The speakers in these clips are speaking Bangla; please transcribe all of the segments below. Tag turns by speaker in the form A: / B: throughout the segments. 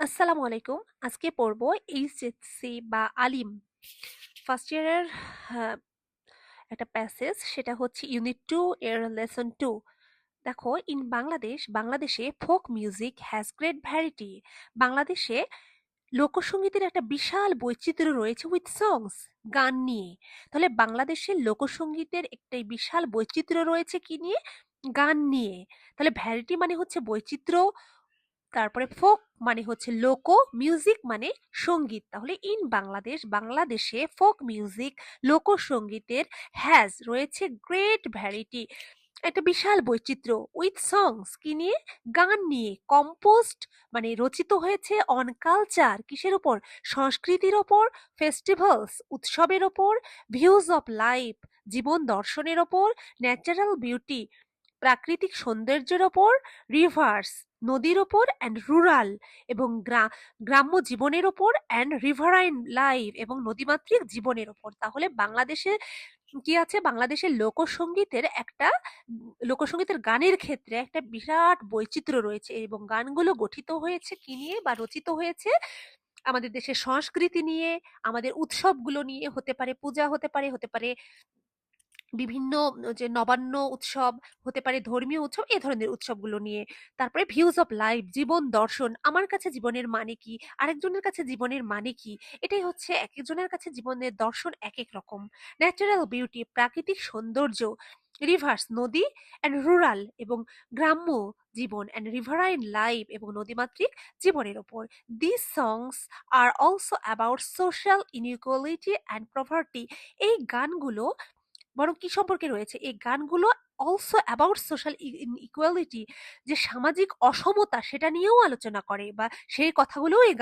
A: আসসালামু আলাইকুম। আজকে পড়ব এইচএসসি বা আলিম ফার্স্ট ইয়ারের হ্যাঁ, একটা প্যাসেজ, সেটা হচ্ছে ইউনিট 2 এর লেসন 2। দেখো, বাংলাদেশে folk music has great variety. বাংলাদেশে লোকসঙ্গীতের একটা বিশাল বৈচিত্র্য রয়েছে উইথ সংস, গান নিয়ে। তাহলে বাংলাদেশের লোকসঙ্গীতের একটা বিশাল বৈচিত্র্য রয়েছে কি নিয়ে? গান নিয়ে। তাহলে ভ্যারাইটি মানে হচ্ছে বৈচিত্র্য, তারপরে ফোক মানে হচ্ছে লোক, মিউজিক মানে সঙ্গীত। তাহলে বাংলাদেশে ফোক মিউজিক, লোকসঙ্গীতের রয়েছে গ্রেট ভ্যারাইটি, একটা বিশাল বৈচিত্র্য উইথ সংস কি নিয়ে? গান নিয়ে। কম্পোজড মানে রচিত হয়েছে অন কালচার, কিসের উপর? সংস্কৃতির ওপর, ফেস্টিভ্যালস উৎসবের ওপর, ভিউজ অফ লাইফ জীবন দর্শনের ওপর, ন্যাচারাল বিউটি প্রাকৃতিক সৌন্দর্যের ওপর, রিভার্স নদীর ওপর, অ্যান্ড রুরাল এবং গ্রাম্য জীবনের ওপর, অ্যান্ড রিভারাইন লাইফ এবং নদীমাতৃক জীবনের ওপর। তাহলে বাংলাদেশে কি আছে? বাংলাদেশের লোকসঙ্গীতের গানের ক্ষেত্রে একটা বিরাট বৈচিত্র্য রয়েছে, এবং গানগুলো গঠিত হয়েছে কি নিয়ে বা রচিত হয়েছে? আমাদের দেশের সংস্কৃতি নিয়ে, আমাদের উৎসবগুলো নিয়ে। হতে পারে পূজা, হতে পারে বিভিন্ন যে নবান্ন উৎসব, হতে পারে ধর্মীয় উৎসব, এই ধরনের উৎসবগুলো নিয়ে। তারপরে ভিউজ অফ লাইফ জীবন দর্শন, আমার কাছে জীবনের মানে কি, আরেকজনের কাছে জীবনের মানে কি, এটাই হচ্ছে এক একজনের কাছে জীবনের দর্শন এক এক রকম। ন্যাচারাল বিউটি প্রাকৃতিক সৌন্দর্য, রিভার্স নদী, অ্যান্ড রুরাল এবং গ্রাম্য জীবন, অ্যান্ড রিভারাইন লাইফ এবং নদীমাতৃক জীবনের ওপর। This songs are also about social inequality and poverty. এই গানগুলো বরং কি সম্পর্কে রয়েছে? এই গানগুলো অলসো অ্যাবাউট সোশ্যাল ইকুয়ালিটি, যে সামাজিক অসমতা সেটা নিয়েও আলোচনা করে, বা সেই কথাগুলোও এই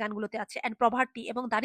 A: গানগুলোতে আছে, অ্যান্ড প্রভার্টি এবং